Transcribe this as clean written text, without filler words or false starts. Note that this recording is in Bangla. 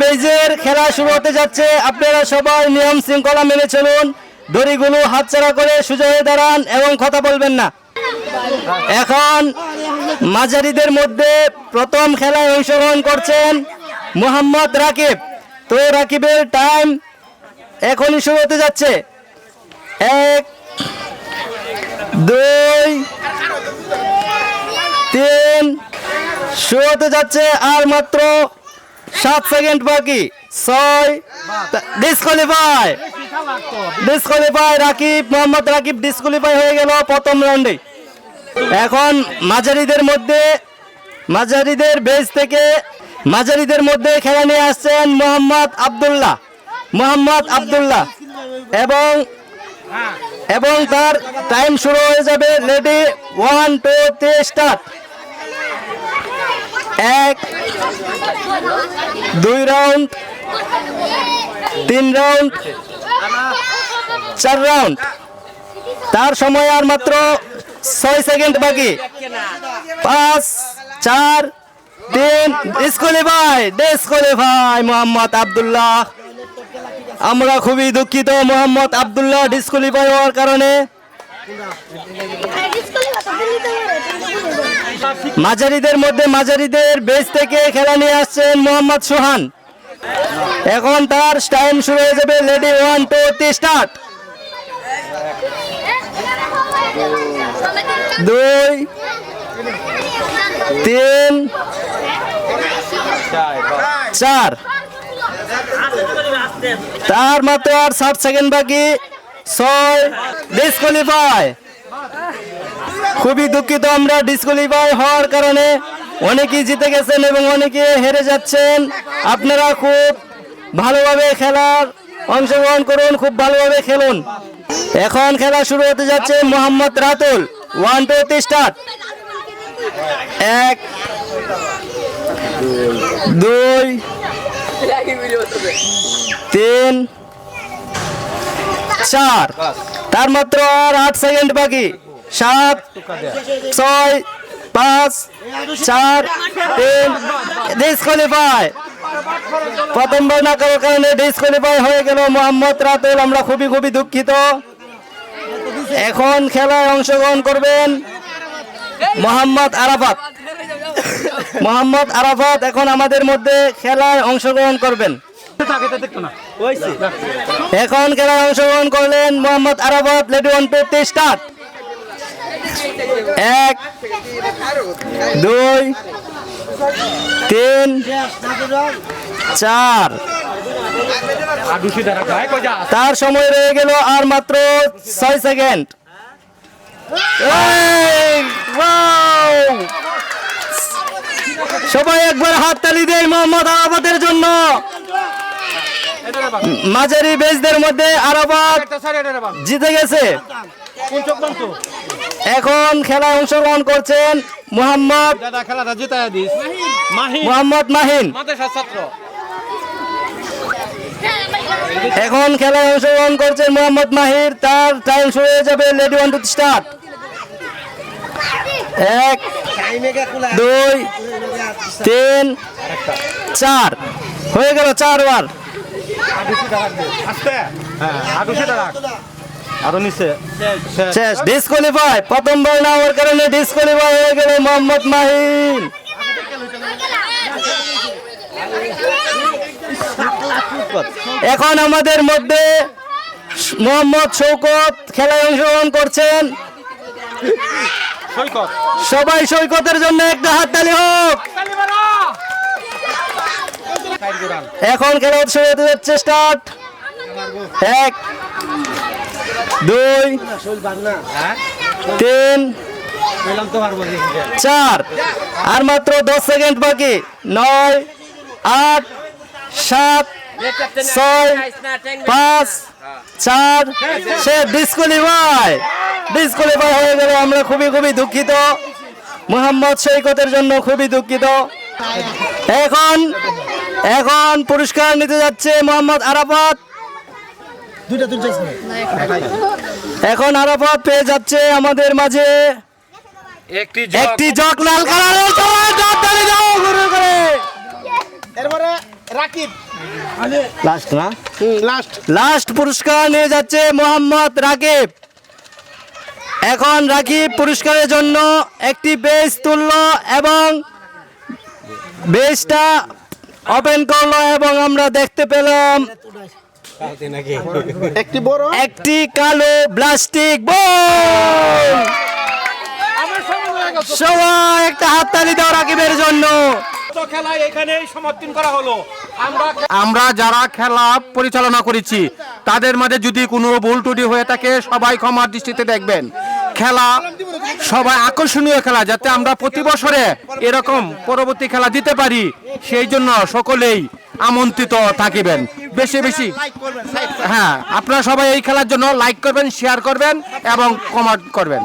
বেজের খেলা শুরু হতে যাচ্ছে। আপনারা সবাই নিয়ম শৃঙ্খলা মেনে চলুন। দড়িগুলো হাতছাড়া করে সোজা হয়ে দাঁড়ান এবং কথা বলবেন না। এখন মাঝারিদের মধ্যে প্রথম খেলায় অংশগ্রহণ করছেন মোহাম্মদ রাকিব। তো রাকিবের টাইম এখনই শুরু হতে যাচ্ছে। 1 2 3 শুরু হতে যাচ্ছে। আর মাত্র 7 সেকেন্ড বাকি। 6 ডিসকোয়ালিফাই রাকিব, মোহাম্মদ রাকিব ডিসকোয়ালিফাই হয়ে গেল প্রথম রাউন্ডে। এখন মাঝারিদের বেজ থেকে মাঝারিদের মধ্যে খেলা নিয়ে আসছেন মোহাম্মদ আব্দুল্লাহ এবং তার টাইম শুরু হয়ে যাবে। Ready 1 2 3 start. 1 2 round, 3 round, 4 round. তার সময় আর মাত্র 6 সেকেন্ড বাকি। 5 4 3 ডিসকোয়ালিফাই মোহাম্মদ আব্দুল্লাহ। আমরা খুবই দুঃখিত মোহাম্মদ আব্দুল্লাহ ডিসকোয়ালিফাই হওয়ার কারণে। মাঝারিদের বেস থেকে খেলা নিয়ে আসছেন মোহাম্মদ সোহান। এখন তার টাইম শুরু হয়ে যাবে। Ready 1 2 3 start. 2 3 4 তার মাত্র আর 60 সেকেন্ড বাকি। 6 ডিসকোয়ালিফাই। খুবই দুঃখিত আমরা ডিসকোয়ালিফাই হওয়ার কারণে। অনেকেই জিতে গেছেন এবং অনেকে হেরে যাচ্ছেন। আপনারা খুব ভালোভাবে খেলার অংশগ্রহণ করুন, খুব ভালোভাবে খেলুন। এখন খেলা শুরু হতে যাচ্ছে। মোহাম্মদ রাতুল 1 2 3 স্টার্ট। 1 2 3 4 তার মাত্র আর 8 সেকেন্ড বাকি। 7 6 5 4 3 ডিসকোয়ালিফাই। প্রথমবার না করার কারণে ডিসকোয়ালিফাই হয়ে গেল মোহাম্মদ রাতুল। আমরা খুবই দুঃখিত। এখন খেলায় অংশগ্রহণ করবেন মোহাম্মদ আরাফাত এখন আমাদের মধ্যে খেলায় অংশগ্রহণ করবেন। এখন খেলায় অংশগ্রহণ করলেন মোহাম্মদ আরাফাত। Ready 1 2 3 start. 1 2 3 4 তার সময় রয়ে গেল আর মাত্র 6 সেকেন্ড। সবাই একবার হাততালি দেয় মোহাম্মদ আরাফাতের জন্য। মাঝারি বেজদের মধ্যে আরাফাত জিতে গেছে। এখন খেলায় অংশগ্রহণ করছেন মোহাম্মদ মাহিন। এখন খেলায় অংশগ্রহণ করছেন মোহাম্মদ মাহির। তার টাইম শুরু হয়ে যাবে। Ready 1 2 start. 1 2 3 4 হয়ে গেল 4 বার। শেষ ডিসকোয়ালিফাই। প্রথমবার না হওয়ার কারণে ডিসকোয়ালিফাই হয়ে গেল মোহাম্মদ মাহিন। এখন আমাদের মধ্যে মোহাম্মদ শৌকত খেলায় অংশগ্রহণ করছেন। সবাই সৈকতের জন্য একটা হাততালি হোক। এখন খেলা শুরু হতে যাচ্ছে। স্টার্ট। 1 2 3 4 আর মাত্র 10 সেকেন্ড বাকি। 9 8 7 6 5 4 সে ডিসকোয়ালিফাই হয়ে গেল। আমরা খুবই দুঃখিত মোহাম্মদ সৈকতের জন্য, খুবই দুঃখিত। এখন পুরস্কার নিতে যাচ্ছে মোহাম্মদ আরাফাত। এখন আরাফাত পেয়ে যাচ্ছে আমাদের মাঝে একটি জগ লাল কালারের। রাকিব লাস্ট না লাস্ট লাস্ট পুরস্কার নিয়ে যাচ্ছে মোহাম্মদ রাকিব। এখন রাকিব পুরস্কারের জন্য একটি বেজ তুললো এবং বেজটা ওপেন করলো এবং আমরা দেখতে পেলাম একটি বড় একটি কালো প্লাস্টিক বল। সবাই একটা হাততালি দাও রাকিবের জন্য। খেলা এখানেই সমাপ্তি করা হলো। আমরা যারা খেলা পরিচালনা করেছি তাদের মাঝে যদি কোনো ভুল ত্রুটি হয়ে থাকে সবাই ক্ষমার দৃষ্টিতে দেখবেন। খেলা সবাই আকর্ষণীয় খেলা, যাতে আমরা প্রতি বছরে এরকম পরবর্তী খেলা দিতে পারি, সেই জন্য সকলেই আমন্ত্রিত থাকিবেন। বেশি বেশি হ্যাঁ, আপনারা সবাই এই খেলার জন্য লাইক করবেন, শেয়ার করবেন এবং কমেন্ট করবেন।